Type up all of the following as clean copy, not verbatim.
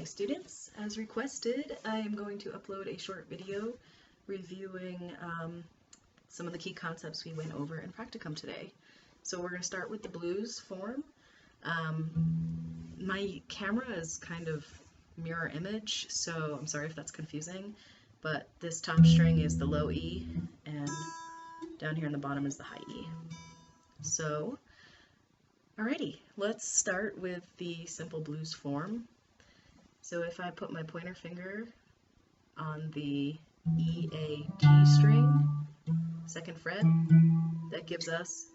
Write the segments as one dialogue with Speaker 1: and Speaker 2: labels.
Speaker 1: students, as requested, I am going to upload a short video reviewing some of the key concepts we went over in practicum today. So we're going to start with the blues form. My camera is kind of mirror image, so I'm sorry if that's confusing, but this top string is the low E, and down here in the bottom is the high E. So, alrighty, let's start with the simple blues form. So if I put my pointer finger on the E, A, G string, second fret, that gives us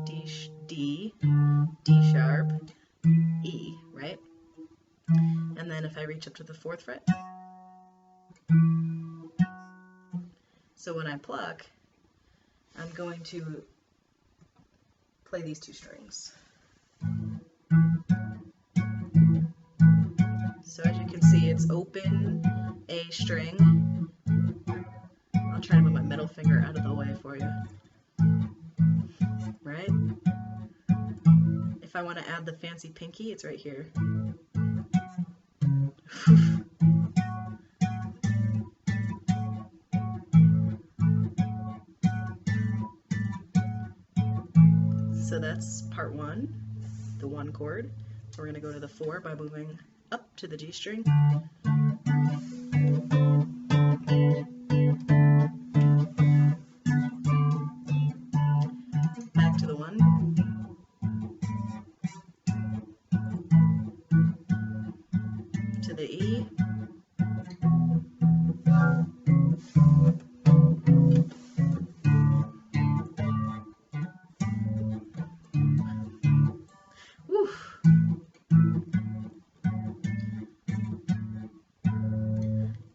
Speaker 1: D, D sharp, E, right? And then if I reach up to the fourth fret, so when I pluck, I'm going to play these two strings. So as you can see, it's open A string. I'll try to move my middle finger out of the way for you. Right? If I want to add the fancy pinky, it's right here. So that's part one, the one chord. We're going to go to the four by moving up to the G string. Back to the one. To the E. Woo.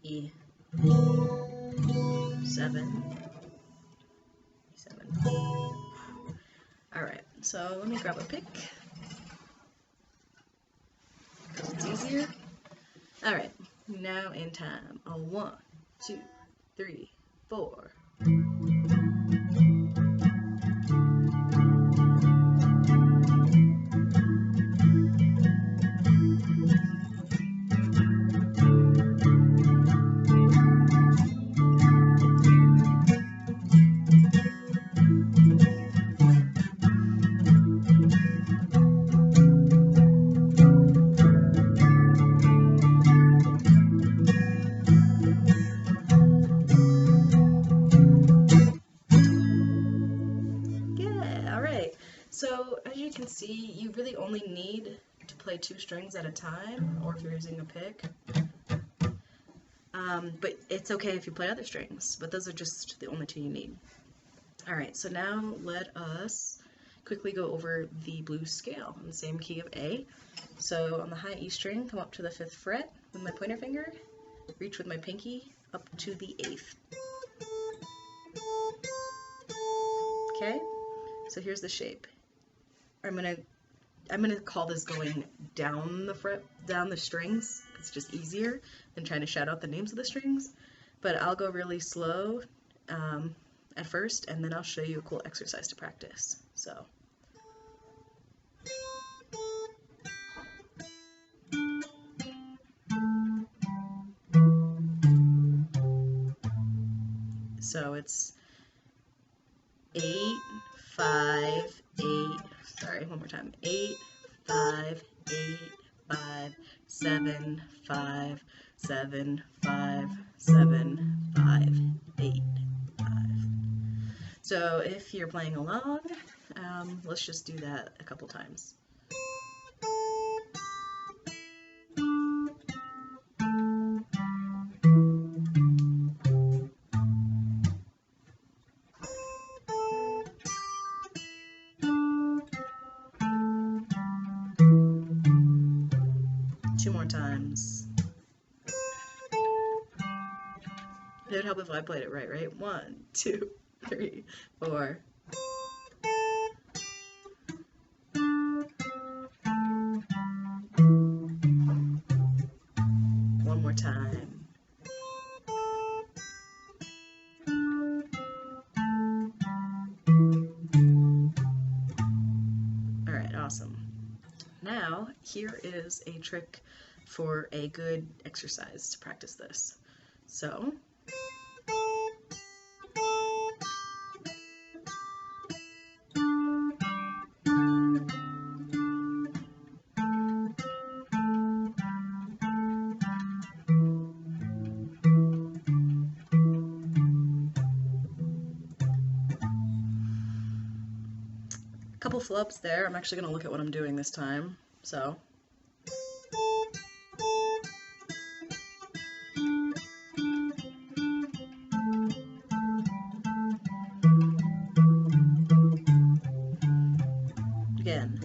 Speaker 1: E. 7. Alright, so let me grab a pick. Because it's easier. Alright, now in time. 1, 2, 3, 4. So as you can see, you really only need to play two strings at a time, or if you're using a pick. But it's okay if you play other strings, but those are just the only two you need. Alright, so now let us quickly go over the blues scale in the same key of A. So on the high E string, come up to the 5th fret with my pointer finger, reach with my pinky up to the 8th. Okay, so here's the shape. I'm gonna call this going down the strings. It's just easier than trying to shout out the names of the strings. But I'll go really slow at first, and then I'll show you a cool exercise to practice. So it's 8, 5, 8. Sorry, one more time. 8, 5, 8, 5, 7, 5, 7, 5, 7, 5, 8, 5. So if you're playing along, let's just do that a couple times. Two more times. It would help if I played it right? 1, 2, 3, 4. One more time. Alright, awesome. Now, here is a trick for a good exercise to practice this. So couple flubs there. I'm actually going to look at what I'm doing this time. So again.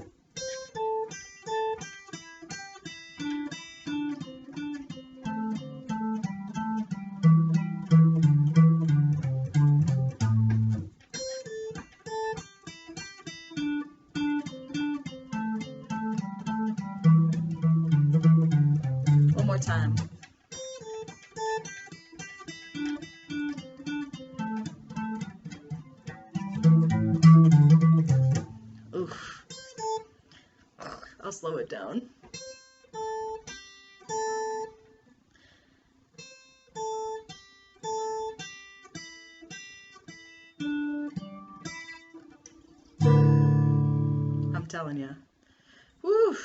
Speaker 1: One more time. Oof. I'll slow it down. I'm telling you. Woo.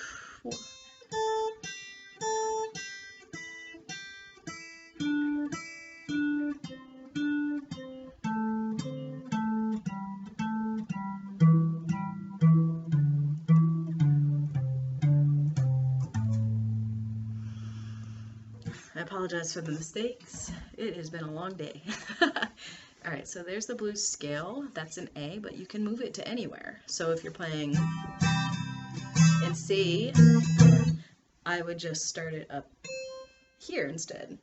Speaker 1: I apologize for the mistakes. It has been a long day. Alright, so there's the blues scale. That's an A, but you can move it to anywhere. So if you're playing in C, I would just start it up here instead.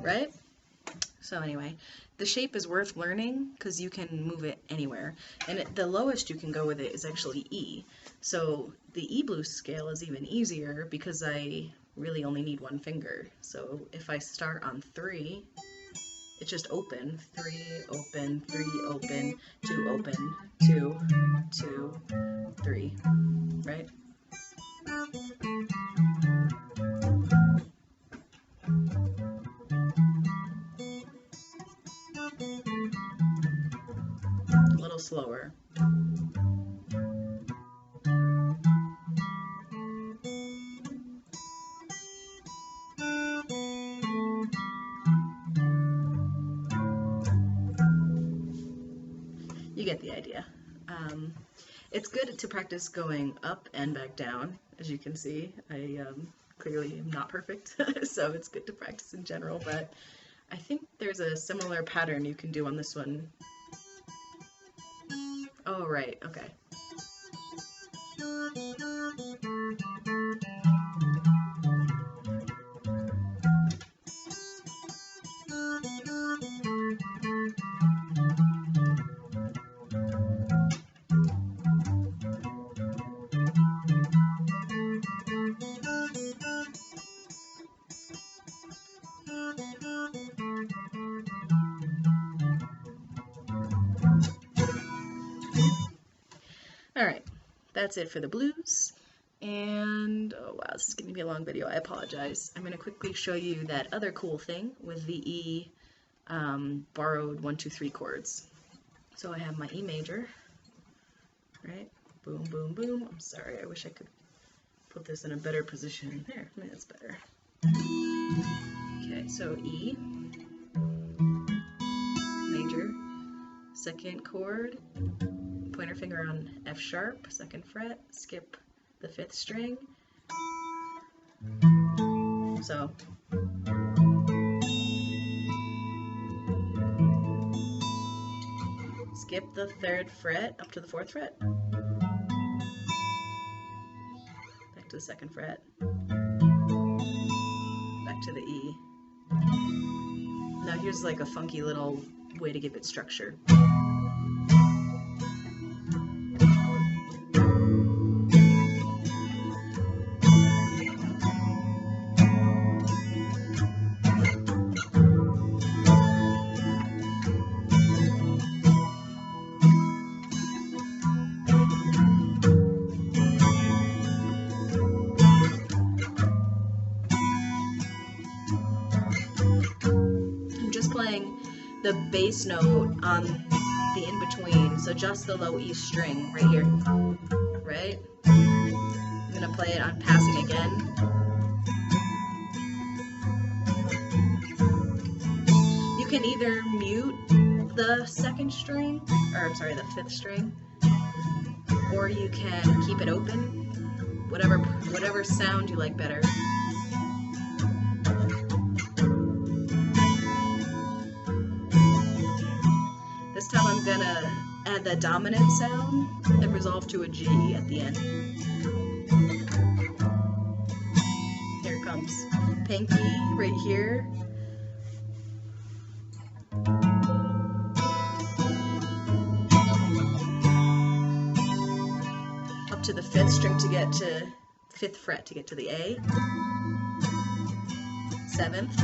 Speaker 1: Right? So anyway, the shape is worth learning because you can move it anywhere. And the lowest you can go with it is actually E. So the E blues scale is even easier because I really only need one finger. So if I start on 3, it's just open, 3, open, 3, open, 2, open, 2, 2, 3, right? A little slower. You get the idea. It's good to practice going up and back down. As you can see, I clearly am not perfect, so it's good to practice in general, but I think there's a similar pattern you can do on this one. Oh, right, okay. Alright, that's it for the blues, and oh wow, this is going to be a long video, I apologize. I'm going to quickly show you that other cool thing with the E borrowed 1, 2, 3 chords. So I have my E major, right, boom, boom, boom. I'm sorry, I wish I could put this in a better position. There, that's better. Okay, so E, major, second chord, pointer finger on F sharp, 2nd fret, skip the 5th string. So skip the 3rd fret up to the 4th fret. Back to the 2nd fret. Back to the E. Now here's like a funky little way to give it structure. the bass note on the in-between, so just the low E string right here, right? I'm gonna play it on passing again. You can either mute the second string, or I'm sorry, the fifth string, or you can keep it open, whatever sound you like better. This time I'm gonna add the dominant sound and resolve to a G at the end. Here it comes. Pinky right here. Up to the fifth string to get to fifth fret to get to the A. Seventh.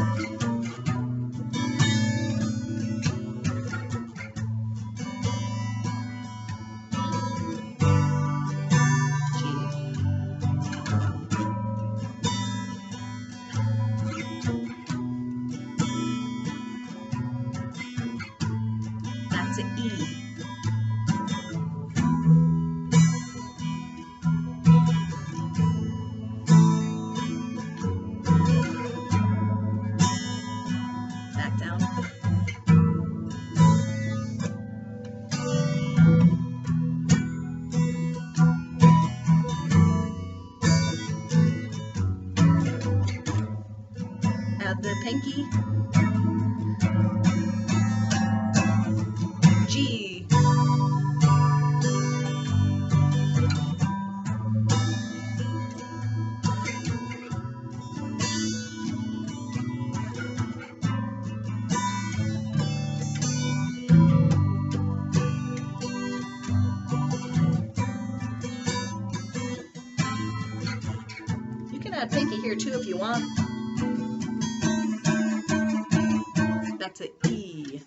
Speaker 1: That's an E. Back down. Add the pinky. G. You can add pinky here too if you want. Back to E.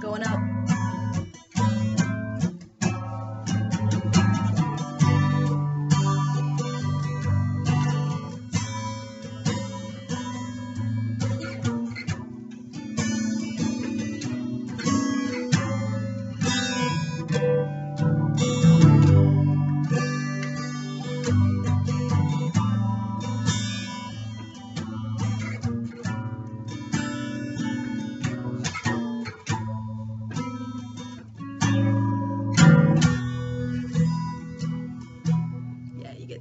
Speaker 1: Going up.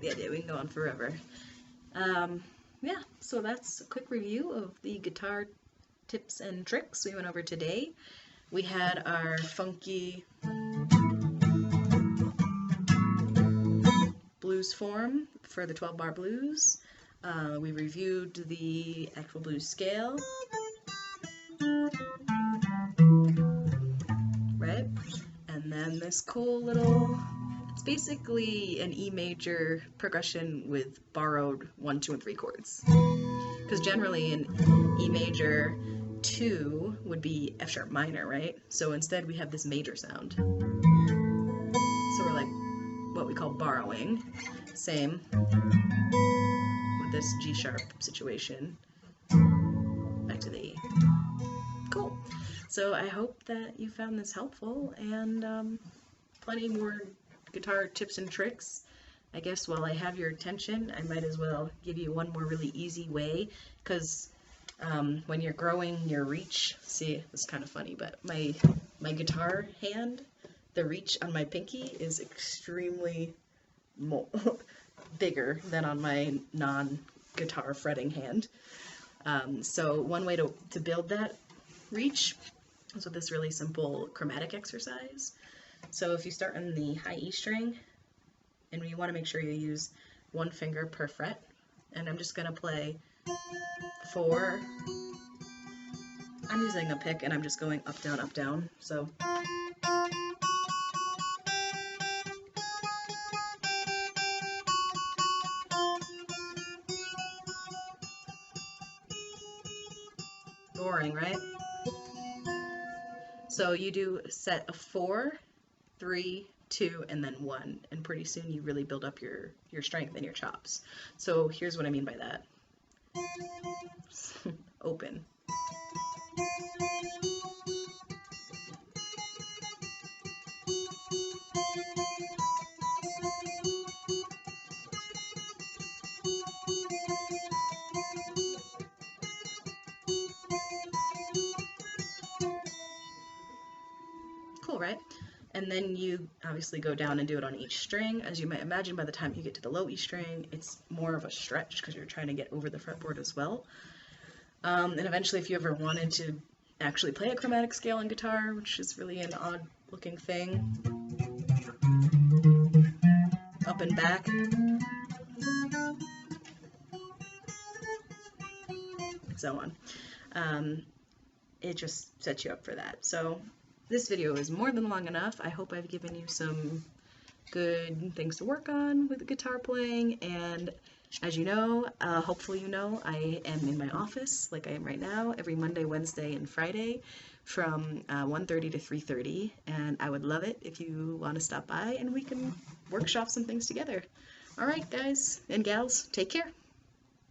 Speaker 1: The idea. We can go on forever. Yeah, so that's a quick review of the guitar tips and tricks we went over today. We had our funky blues form for the 12-bar blues. We reviewed the actual blues scale. Right? And then this cool little, it's basically an E major progression with borrowed 1, 2, and 3 chords. Because generally in E major, 2 would be F sharp minor, right? So instead we have this major sound. So we're like what we call borrowing. Same with this G sharp situation. Back to the E. Cool. So I hope that you found this helpful, and plenty more guitar tips and tricks. I guess while I have your attention, I might as well give you one more really easy way, because when you're growing your reach, see, it's kind of funny, but my guitar hand, the reach on my pinky is extremely bigger than on my non-guitar fretting hand. So one way to build that reach is with this really simple chromatic exercise. So if you start on the high E string, and you want to make sure you use 1 finger per fret, and I'm just going to play 4. I'm using a pick and I'm just going up, down, so. Boring, right? So you do set of 4, 3, 2, and then 1, and pretty soon you really build up your strength and your chops. So here's what I mean by that. Open. Cool, right? And then you obviously go down and do it on each string. As you might imagine, by the time you get to the low E string, it's more of a stretch because you're trying to get over the fretboard as well. And eventually, if you ever wanted to actually play a chromatic scale on guitar, which is really an odd looking thing, up and back, so on. It just sets you up for that. So this video is more than long enough. I hope I've given you some good things to work on with guitar playing, and as you know, hopefully you know, I am in my office like I am right now every Monday, Wednesday, and Friday from 1:30 to 3:30, and I would love it if you want to stop by and we can workshop some things together. Alright guys and gals, take care.